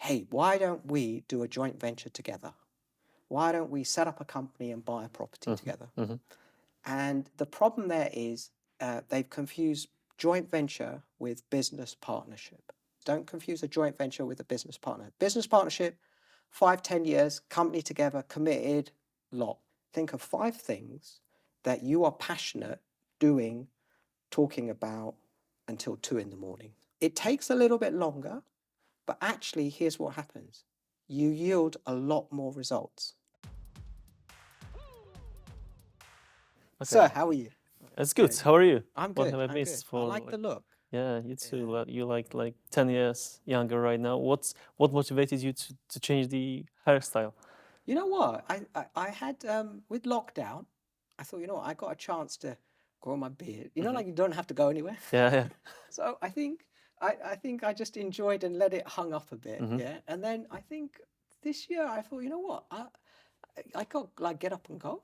hey, why don't we do a joint venture together? Why don't we set up a company and buy a property together? And the problem there is they've confused joint venture with business partnership. Don't confuse a joint venture with a business partner. Business partnership, 5-10 years, company together, committed, lot. Think of 5 things that you are passionate doing, talking about until 2 in the morning. It takes a little bit longer, but actually, here's what happens. You yield a lot more results. Sir, Okay. how are you? That's good. Good. How are you? I'm What good. have I I'm good. missed I for like the look. Yeah, you too. Yeah. You like 10 years younger right now. What motivated you to change the hairstyle? You know what? I had with lockdown, I thought, you know what, I got a chance to grow my beard. You know, like you don't have to go anywhere. Yeah, yeah. So I think I just enjoyed and let it hung up a bit. Yeah. And then I think this year I thought, you know what? I got like get up and go.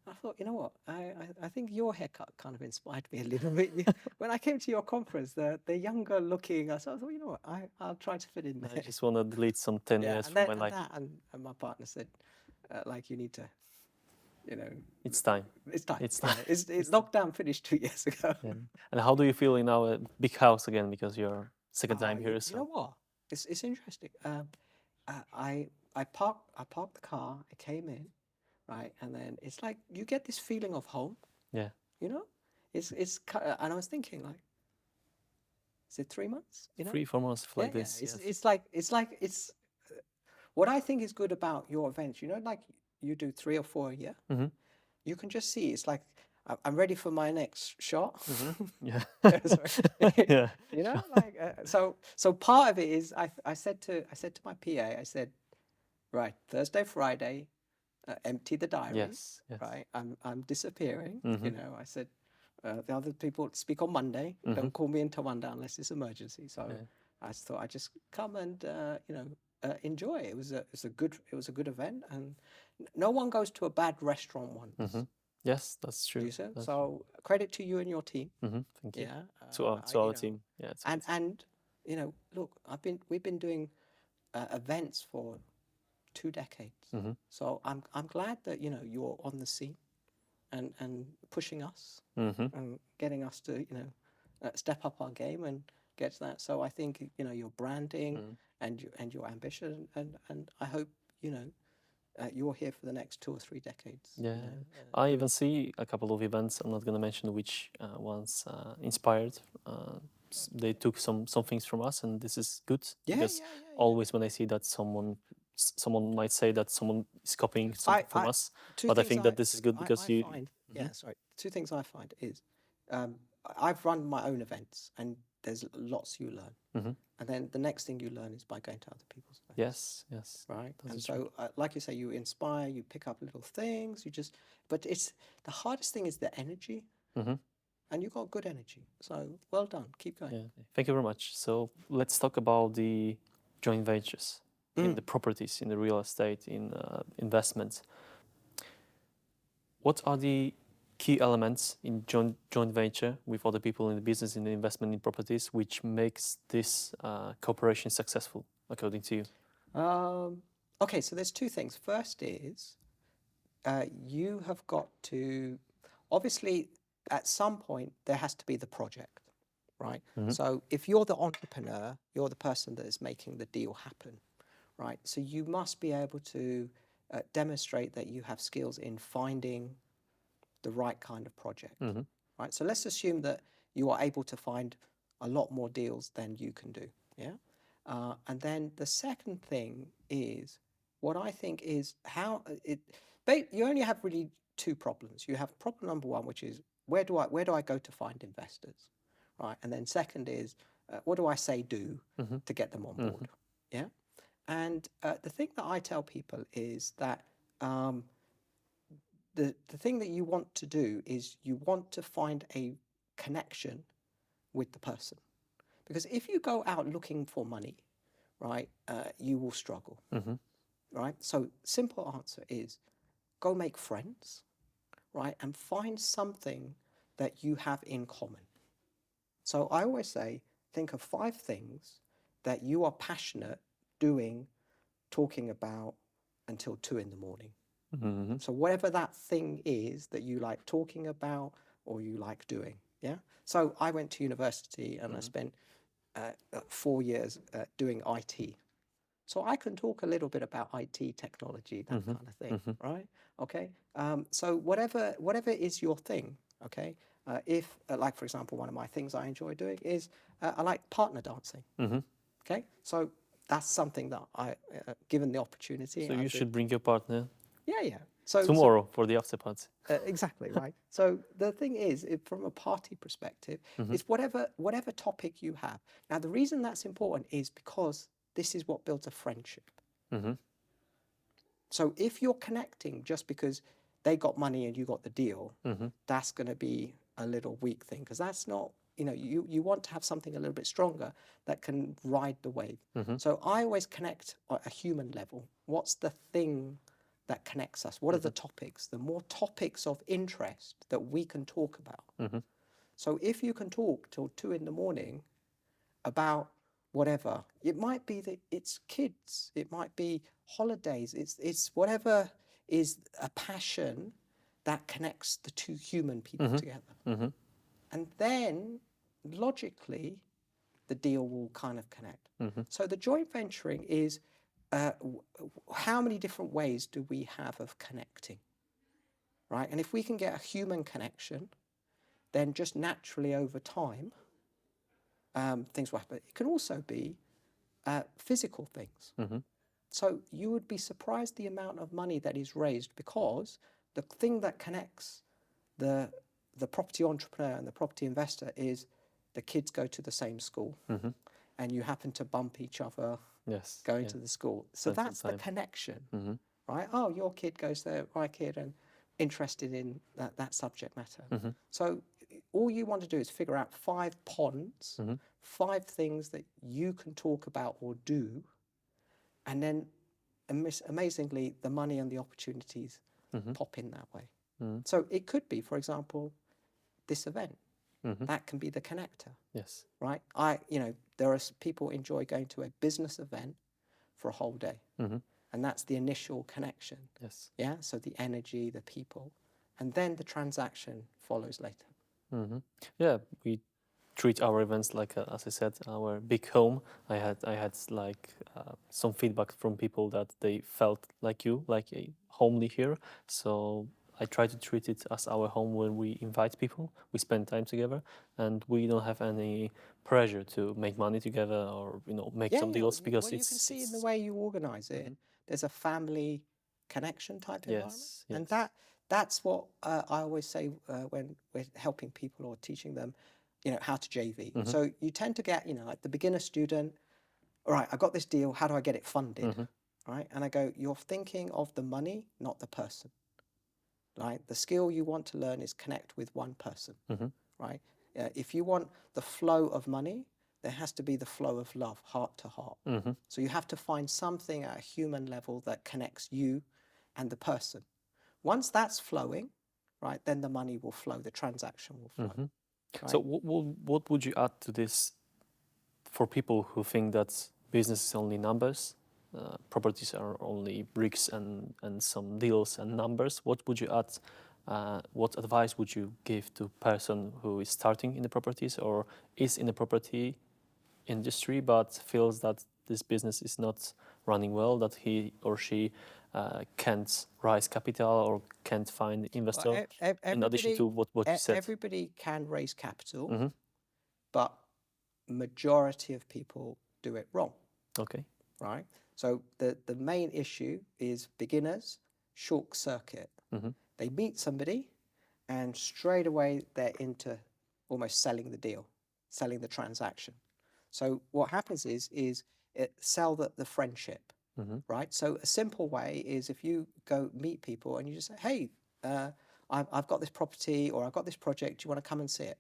I thought, you know what? I think your haircut kind of inspired me a little bit. When I came to your conference, the younger looking, so I thought, you know what? I'll try to fit in I there. just want to delete some 10 Yeah, years and from then my life. and my partner said, like you need to, you know, It's time. it's time. It's Yeah, time. it's lockdown finished 2 years ago. Yeah. And how do you feel in our big house again? Because you're second time here, You know so what? It's interesting. I parked the car. I came in, right, and then it's like you get this feeling of home. yeah. You know, and I was thinking like, is it 3 months? You know, 3-4 months yeah, like yeah. this. It's Yes. it's what I think is good about your events. You know, like you do 3 or 4 a year. You can just see it's like I'm ready for my next shot. Yeah. Sorry. Yeah. You know, like so part of it is I said to my PA, I said, right, Thursday, Friday, empty the diary. Yes. Yes. Right, I'm disappearing. You know, I said the other people speak on Monday. Don't call me until Monday unless it's emergency. So Yeah. I just thought I'd just come and you know enjoy. It was a good event, and no one goes to a bad restaurant once. Yes, that's Do true. you see? That's So credit to you and your team. Thank you. Yeah, To you our know, team. Yeah, to our team. and you know, look, we've been doing events for 2 decades. So I'm glad that you know you're on the scene and pushing us and getting us to you know step up our game and get to that. So I think you know your branding and your ambition and I hope you know you're here for the next 2 or 3 decades. Yeah, You know, I even see a couple of events. I'm not gonna mention which ones inspired. They took some things from us, and this is good yeah, because always when I see that someone might say that someone is copying something from us, two but I things think that this is good because I you. find yeah sorry 2 things I find is I've run my own events and there's lots you learn and then the next thing you learn is by going to other people's events. Yes, yes, Right, that and is true. so like you say, you inspire, you pick up little things, you just but it's the hardest thing is the energy and you got good energy, so well done, keep going. Yeah, thank you very much. So let's talk about the joint ventures in the properties, in the real estate, in investments. What are the key elements in joint venture with other people in the business, in the investment in properties, which makes this cooperation successful, according to you? Okay, so there's 2 things. First is you have got to obviously at some point there has to be the project, right? So if you're the entrepreneur, you're the person that is making the deal happen, right? So you must be able to demonstrate that you have skills in finding the right kind of project, right? So let's assume that you are able to find a lot more deals than you can do, yeah? And then the second thing is what I think is how you only have really 2 problems. You have problem number 1, which is where do I go to find investors, right? And then second is what do I say do to get them on board, yeah? And the thing that I tell people is that the thing that you want to do is you want to find a connection with the person. Because if you go out looking for money, right, you will struggle, right? So simple answer is go make friends, right, and find something that you have in common. So I always say, think of 5 things that you are passionate doing, talking about until 2 in the morning. Mm-hmm. So whatever that thing is that you like talking about or you like doing, yeah? So I went to university and I spent 4 years doing IT. So I can talk a little bit about IT technology, that kind of thing, right? Okay. So whatever is your thing, okay? If, like for example, one of my things I enjoy doing is I like partner dancing. Okay. So that's something that I, given the opportunity, So I you think, should bring your partner yeah. So tomorrow for the after party. exactly right. So the thing is, from a party perspective, is whatever topic you have. Now the reason that's important is because this is what builds a friendship. So if you're connecting just because they got money and you got the deal, that's going to be a little weak thing, because that's not, you want to have something a little bit stronger that can ride the wave. So I always connect at a human level. What's the thing that connects us? What are the topics? The more topics of interest that we can talk about. So if you can talk till 2 in the morning about whatever, it might be that it's kids, it might be holidays, it's whatever is a passion that connects the two human people together. And then logically the deal will kind of connect. So the joint venturing is how many different ways do we have of connecting, right? And if we can get a human connection, then just naturally over time things will happen. It can also be physical things. So you would be surprised the amount of money that is raised, because the thing that connects the property entrepreneur and the property investor is the kids go to the same school, and you happen to bump each other going to the school. So that's the connection, right? Oh, your kid goes there, my kid, and interested in that subject matter. So all you want to do is figure out 5 ponds, 5 things that you can talk about or do, and then amazingly the money and the opportunities pop in that way. So it could be, for example, this event. That can be the connector. Yes. Right? There are people enjoy going to a business event for a whole day. And that's the initial connection. Yes. Yeah. So the energy, the people, and then the transaction follows later. Yeah, we treat our events like, as I said, our big home. I had like some feedback from people that they felt like a homely here. So I try to treat it as our home when we invite people. We spend time together, and we don't have any pressure to make money together or make some deals, because well, you can see in the way you organize it, there's a family connection type environment, and that's what I always say when we're helping people or teaching them, how to JV. So you tend to get, like the beginner student, all right, I got this deal, how do I get it funded? Right? And I go, you're thinking of the money, not the person. Right? The skill you want to learn is connect with one person. Right? If you want the flow of money, there has to be the flow of love, heart to heart. So you have to find something at a human level that connects you and the person. Once that's flowing, right, then the money will flow, the transaction will flow. Right? So what would you add to this for people who think that business is only numbers, properties are only bricks and some deals and numbers? What would you add? What advice would you give to a person who is starting in the properties or is in the property industry but feels that this business is not running well, that he or she can't raise capital or can't find investor? In addition to what you said, everybody can raise capital, but majority of people do it wrong. Okay. Right? So the main issue is beginners short circuit. They meet somebody and straight away they're into almost selling the deal, selling the transaction. So what happens is it sell the friendship, right? So a simple way is if you go meet people and you just say, hey, I've got this property or I've got this project, do you want to come and see it?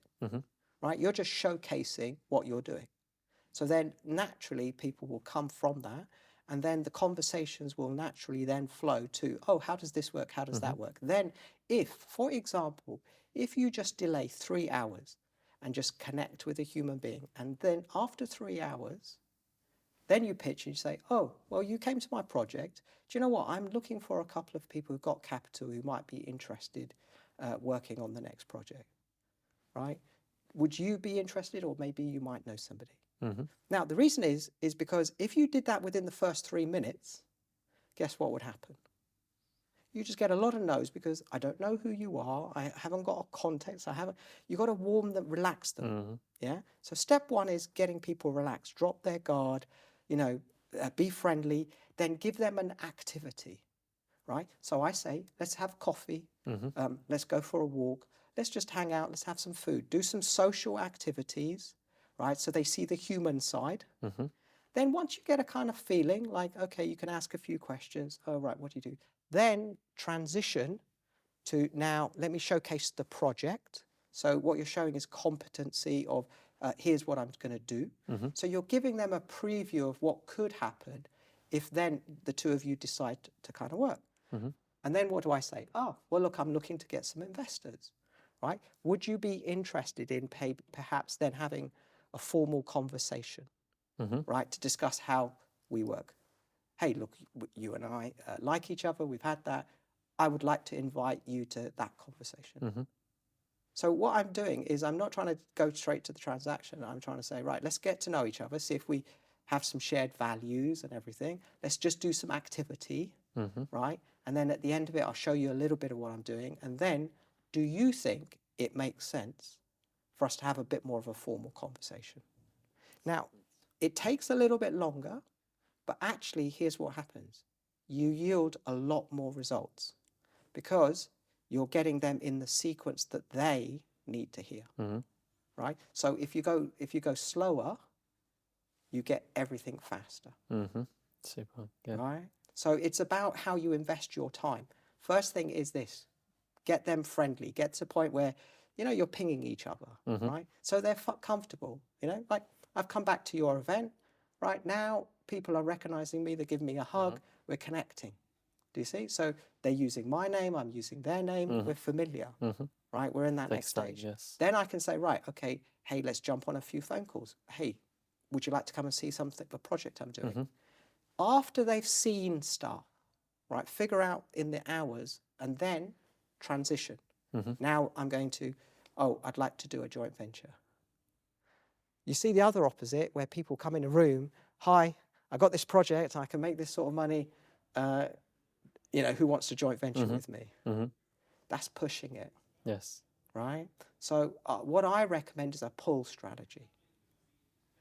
Right? You're just showcasing what you're doing. So then naturally people will come from that, and then the conversations will naturally then flow to, oh, how does this work? How does that work? Then if, for example, if you just delay 3 hours and just connect with a human being, and then after 3 hours, Then you pitch and you say, oh, well, you came to my project. Do you know what? I'm looking for a couple of people who've got capital who might be interested working on the next project, right? Would you be interested, or maybe you might know somebody? Now, the reason is because if you did that within the first 3 minutes, guess what would happen? You just get a lot of no's because I don't know who you are. I haven't got a context. You got to warm them, relax them. Yeah. So step one is getting people relaxed, drop their guard, be friendly, then give them an activity, right? So I say, let's have coffee. Let's go for a walk. Let's just hang out. Let's have some food. Do some social activities, right? So they see the human side. Then once you get a kind of feeling like, okay, you can ask a few questions. Oh, right, what do you do? Then transition to, now let me showcase the project. So what you're showing is competency of, here's what I'm going to do. So you're giving them a preview of what could happen if then the two of you decide to kind of work. And then what do I say? Oh, well, look, I'm looking to get some investors, right? Would you be interested in perhaps then having a formal conversation, right, to discuss how we work? Hey, look, you and I like each other. We've had that. I would like to invite you to that conversation. So what I'm doing is I'm not trying to go straight to the transaction. I'm trying to say, right, let's get to know each other, see if we have some shared values and everything. Let's just do some activity, right? And then at the end of it, I'll show you a little bit of what I'm doing. And then, do you think it makes sense for us to have a bit more of a formal conversation? Now, it takes a little bit longer, but actually, here's what happens. You yield a lot more results because you're getting them in the sequence that they need to hear, right? So if you go slower, you get everything faster. Super. Yeah. Right? So it's about how you invest your time. First thing is this: get them friendly. Get to the point where you're pinging each other, right? So they're comfortable. Like, I've come back to your event. Right now, people are recognizing me. They're giving me a hug. We're connecting. Do you see? So they're using my name. I'm using their name. We're familiar, right? We're in that next stage. Yes. Then I can say, right, okay, hey, let's jump on a few phone calls. Hey, would you like to come and see something, a project I'm doing? After they've seen stuff, right, figure out in the hours and then transition. Now I'm going to, I'd like to do a joint venture. You see the other opposite where people come in a room, hi, I got this project, I can make this sort of money, who wants to joint venture with me? That's pushing it. Yes. Right? So what I recommend is a pull strategy.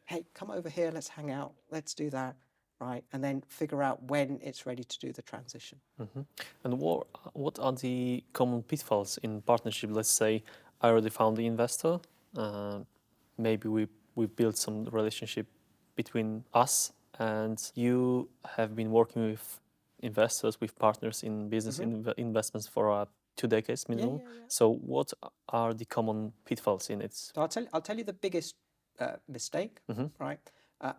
Hey, come over here, let's hang out, let's do that, right? And then figure out when it's ready to do the transition. And what are the common pitfalls in partnership? Let's say I already found the investor. Maybe we built some relationship between us, and you have been working with investors, with partners in business investments for 2 decades minimum. Yeah. So what are the common pitfalls in it? So I'll tell you the biggest mistake, right?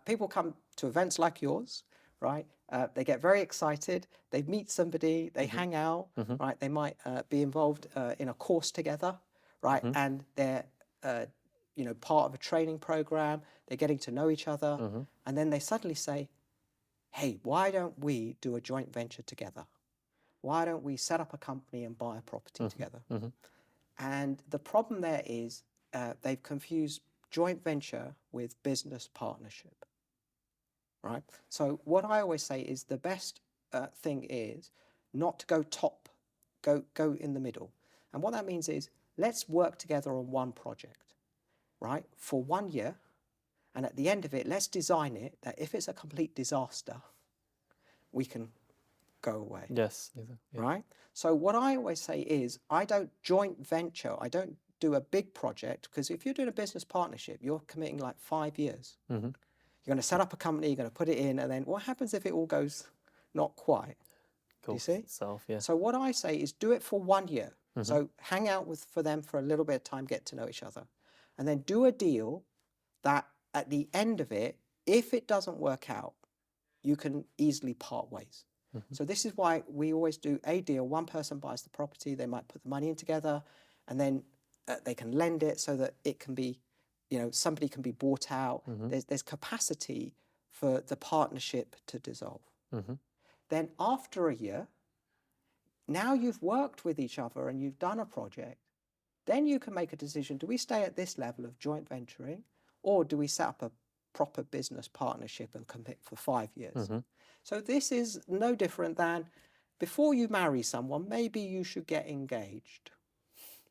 People come to events like yours, right? They get very excited. They meet somebody. They hang out, right? They might be involved in a course together, right? And they're, part of a training program. They're getting to know each other, and then they suddenly say, "Hey, why don't we do a joint venture together? Why don't we set up a company and buy a property together?" And the problem there is they've confused joint venture with business partnership, right? So what I always say is the best thing is not to go top, go in the middle. And what that means is let's work together on one project, right, for 1 year. And at the end of it, let's design it that if it's a complete disaster, we can go away. Yes. Exactly. Yeah. Right? So what I always say is I don't joint venture. I don't do a big project, because if you're doing a business partnership, you're committing like 5 years. You're going to set up a company, you're going to put it in, and then what happens if it all goes not quite? Do you see? So what I say is do it for 1 year. So hang out for them for a little bit of time, get to know each other. And then do a deal that at the end of it, if it doesn't work out, you can easily part ways. So this is why we always do a deal. One person buys the property, they might put the money in together, and then they can lend it so that it can be, somebody can be bought out. There's capacity for the partnership to dissolve. Then after a year, now you've worked with each other and you've done a project, then you can make a decision, do we stay at this level of joint venturing, or do we set up a proper business partnership and commit for 5 years? So this is no different than before you marry someone, maybe you should get engaged,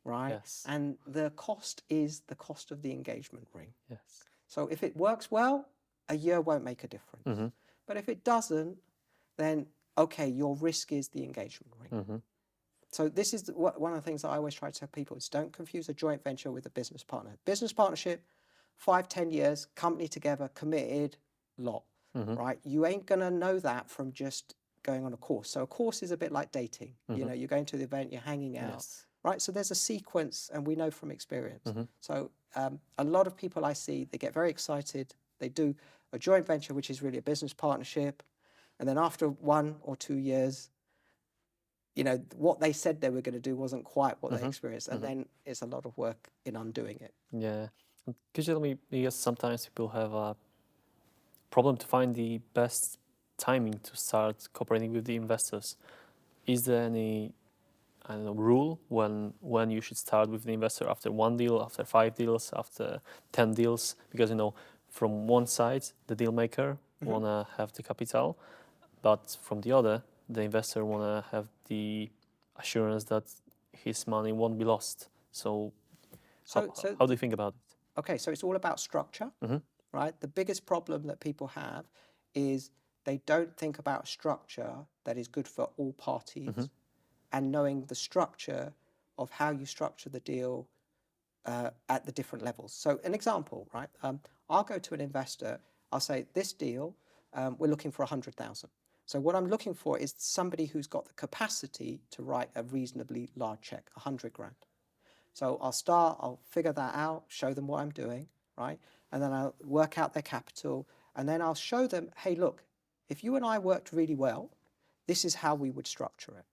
right? Yes. And the cost is the cost of the engagement ring. Yes. So if it works well, a year won't make a difference. But if it doesn't, then okay, your risk is the engagement ring. So this is one of the things that I always try to tell people is don't confuse a joint venture with a business partner. Business partnership, 5-10 years, company together, committed, lot, right? You ain't going to know that from just going on a course. So a course is a bit like dating. You know, you're going to the event, you're hanging out, right? So there's a sequence, and we know from experience. So a lot of people I see, they get very excited. They do a joint venture, which is really a business partnership. And then after 1 or 2 years, you know, what they said they were going to do wasn't quite what they experienced. And then it's a lot of work in undoing it. Yeah. And could you tell me, because sometimes people have a problem to find the best timing to start cooperating with the investors. Is there any, I don't know, rule when you should start with the investor after 1 deal, after 5 deals, after 10 deals? Because, you know, from one side, the deal maker want to have the capital, but from the other, the investor want to have the assurance that his money won't be lost. So how do you think about it? Okay, so it's all about structure, right? The biggest problem that people have is they don't think about structure that is good for all parties, and knowing the structure of how you structure the deal at the different levels. So an example, right? I'll go to an investor, I'll say, this deal, we're looking for 100,000. So what I'm looking for is somebody who's got the capacity to write a reasonably large check, 100 grand. So I'll figure that out, show them what I'm doing, right? And then I'll work out their capital, and then I'll show them, hey, look, if you and I worked really well, this is how we would structure it.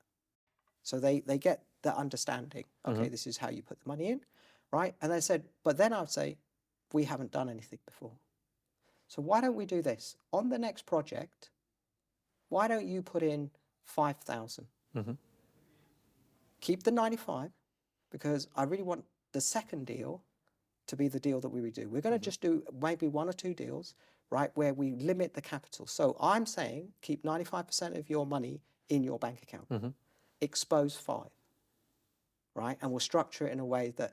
So they get the understanding, okay, this is how you put the money in, right? And they said, but then I would say, we haven't done anything before. So why don't we do this? On the next project, why don't you put in 5,000? Keep the 95, because I really want the second deal to be the deal that we would do. We're going to just do maybe 1 or 2 deals, right, where we limit the capital. So I'm saying keep 95% of your money in your bank account. Expose 5, right? And we'll structure it in a way that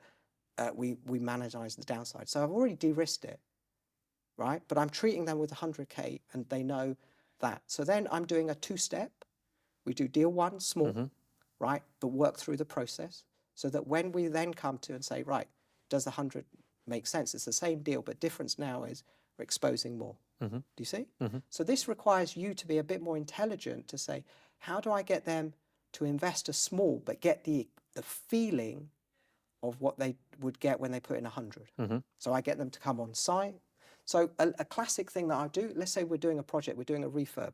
we manage the downside. So I've already de-risked it, right? But I'm treating them with 100K, and they know that. So then I'm doing a 2-step. We do deal 1, small, right? But work through the process so that when we then come to and say, right, does the 100 make sense? It's the same deal, but difference now is we're exposing more. Do you see? So this requires you to be a bit more intelligent to say, how do I get them to invest a small, but get the feeling of what they would get when they put in 100? So I get them to come on site. So a classic thing that I do, let's say we're doing a project, we're doing a refurb,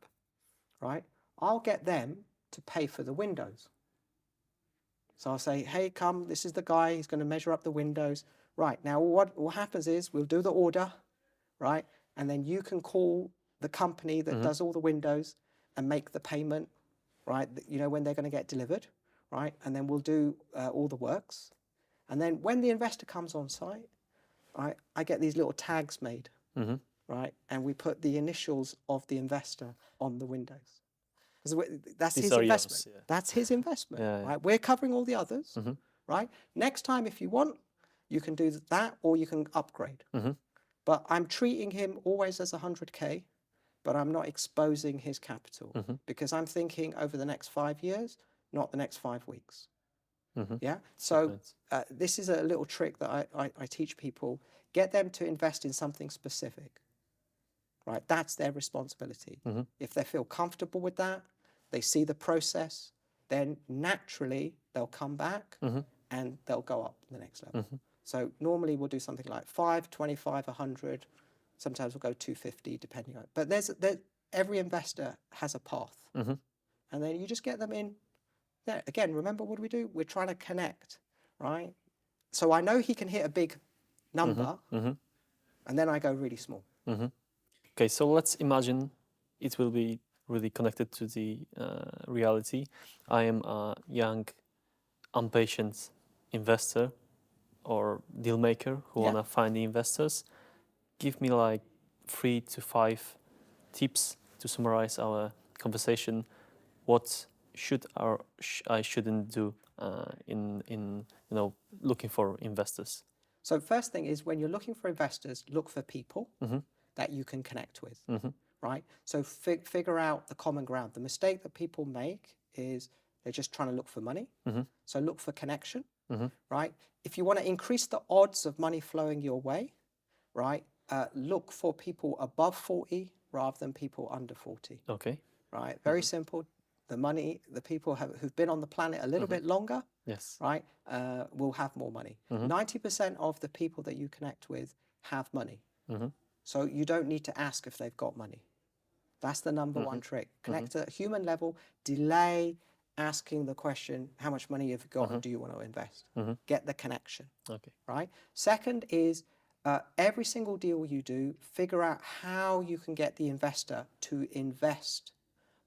right? I'll get them to pay for the windows. So I'll say, hey, come, this is the guy, he's going to measure up the windows. Right, now what happens is we'll do the order, right? And then you can call the company that does all the windows and make the payment, right? You know, when they're going to get delivered, right? And then we'll do all the works. And then when the investor comes on site, right, I get these little tags made, right? And we put the initials of the investor on the windows. That's his investment. Yours, yeah. That's his investment, Yeah. right? We're covering all the others, right? Next time, if you want, you can do that, or you can upgrade. But I'm treating him always as 100K, but I'm not exposing his capital because I'm thinking over the next 5 years, not the next 5 weeks. Yeah. So this is a little trick that I teach people. Get them to invest in something specific. Right. That's their responsibility. If they feel comfortable with that, they see the process, then naturally they'll come back and they'll go up the next level. So normally we'll do something like 5, 25, 100. Sometimes we'll go 250 depending on it. But every investor has a path. And then you just get them in. Yeah, again, remember what we do? We're trying to connect, right? So I know he can hit a big number, and then I go really small. Okay, so let's imagine it will be really connected to the reality. I am a young, impatient investor or deal maker who Yeah. wanna find the investors. Give me like 3 to 5 tips to summarize our conversation. What should or I shouldn't do in looking for investors? So first thing is when you're looking for investors, look for people Mm-hmm. that you can connect with, Mm-hmm. right? So figure out the common ground. The mistake that people make is they're just trying to look for money. Mm-hmm. So look for connection, Mm-hmm. right? If you want to increase the odds of money flowing your way, right, look for people above 40 rather than people under 40, Okay. right? Very simple. The people who've been on the planet a little bit longer, Yes. right, will have more money. 90% of the people that you connect with have money. Mm-hmm. So you don't need to ask if they've got money. That's the number one trick. Connect at a human level, delay asking the question, how much money have you got and do you want to invest? Get the connection, Okay. right? Second is every single deal you do, figure out how you can get the investor to invest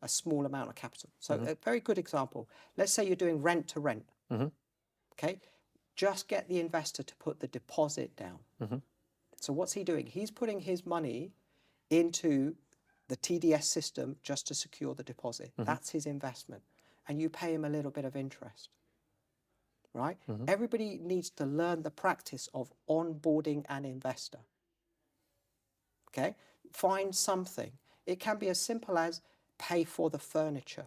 a small amount of capital. So a very good example, let's say you're doing rent to rent, okay? Just get the investor to put the deposit down. So what's he doing? He's putting his money into the TDS system just to secure the deposit. That's his investment. And you pay him a little bit of interest, right? Everybody needs to learn the practice of onboarding an investor, okay? Find something. It can be as simple as pay for the furniture,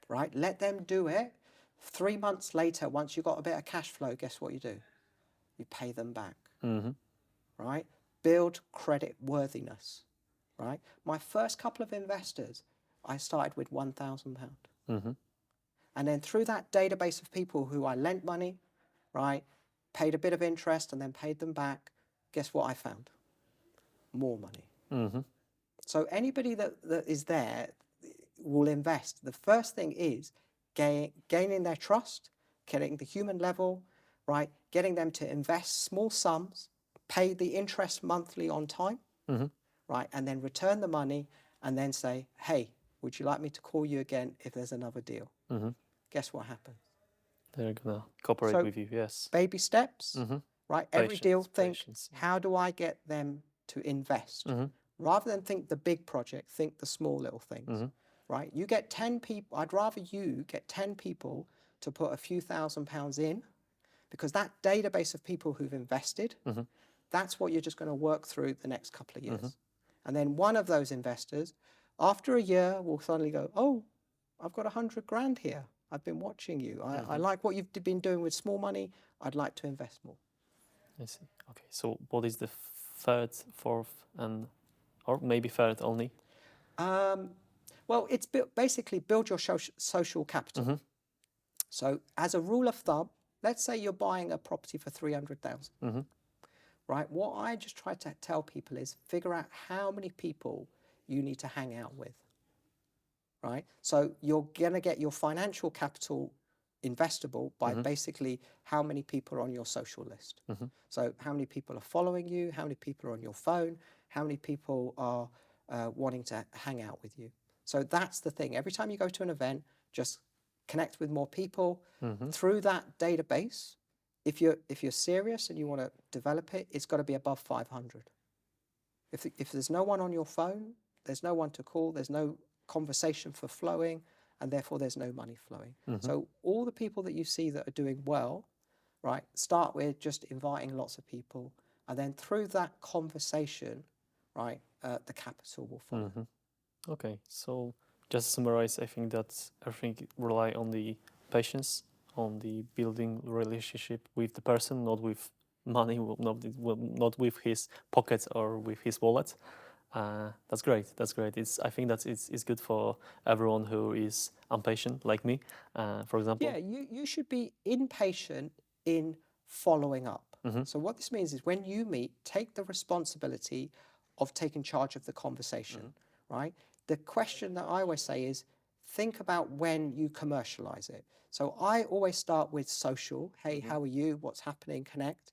right? Let them do it. 3 months later, once you've got a bit of cash flow, guess what you do? You pay them back, right? Build credit worthiness, right? My first couple of investors, I started with £1,000. And then through that database of people who I lent money, right, paid a bit of interest and then paid them back, guess what I found? More money. So anybody that is there will invest. The first thing is gaining their trust, getting the human level, right, getting them to invest small sums, pay the interest monthly on time, right, and then return the money and then say, hey, would you like me to call you again if there's another deal? Guess what happens? They're gonna cooperate So with you. Yes. baby steps, right? Every deal, think, Patience. how do I get them to invest? Rather than think the big project, think the small little things, right? You get 10 people, I'd rather you get 10 people to put a few £1,000s in, because that database of people who've invested, that's what you're just going to work through the next couple of years. And then one of those investors, after a year, will suddenly go, oh, I've got 100 grand here. I've been watching you. I like what you've been doing with small money. I'd like to invest more. I see. Okay. So what is the third, fourth, or maybe third only? Well, it's basically build your social capital. So as a rule of thumb, let's say you're buying a property for 300,000. Right? What I just try to tell people is figure out how many people you need to hang out with. Right? So you're going to get your financial capital investable by basically how many people are on your social list. So how many people are following you, how many people are on your phone, how many people are wanting to hang out with you. So that's the thing. Every time you go to an event, just connect with more people through that database. If you're serious and you want to develop it, it's got to be above 500. If there's no one on your phone, there's no one to call, there's no conversation for flowing, and therefore there's no money flowing. So all the people that you see that are doing well, right, start with just inviting lots of people, and then through that conversation, right, the capital will follow. Okay. So just to summarize, I think that everything rely on the patience, on the building relationship with the person, not with money, not with his pocket or with his wallet. That's great. That's great. I think that it's good for everyone who is impatient, like me, for example. Yeah, you should be impatient in following up. So what this means is when you meet, take the responsibility of taking charge of the conversation, right? The question that I always say is, think about when you commercialize it. So I always start with social. Hey, how are you? What's happening? Connect.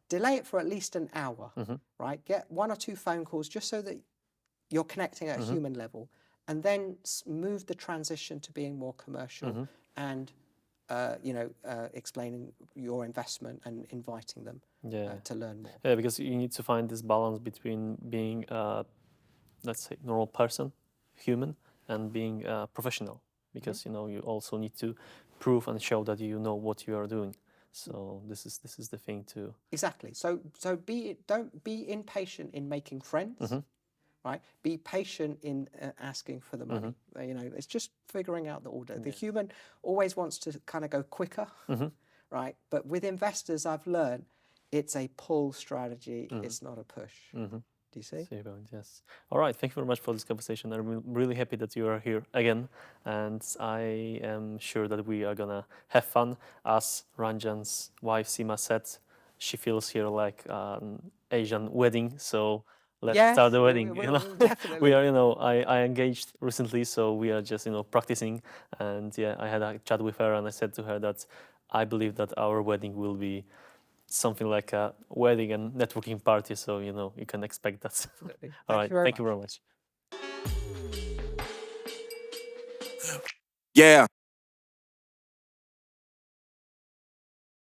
Delay it for at least an hour, right? Get 1 or 2 phone calls just so that you're connecting at a human level, and then move the transition to being more commercial and explaining your investment and inviting them to learn more. Yeah, because you need to find this balance between being, let's say, normal person, human, and being professional. Because you also need to prove and show that you know what you are doing. So this is the thing too. Exactly. So don't be impatient in making friends. Right? Be patient in asking for the money. It's just figuring out the order. The human always wants to kind of go quicker, right? But with investors, I've learned it's a pull strategy. It's not a push. Do you see? Yes. All right. Thank you very much for this conversation. I'm really happy that you are here again, and I am sure that we are gonna have fun. As Ranjan's wife Sima said, she feels here like an Asian wedding. So let's start the wedding. Definitely. We are, I engaged recently, so we are just, practicing. And yeah, I had a chat with her, and I said to her that I believe that our wedding will be something like a wedding and networking party. So, you can expect that. Absolutely. All right. Thank you very much. Yeah.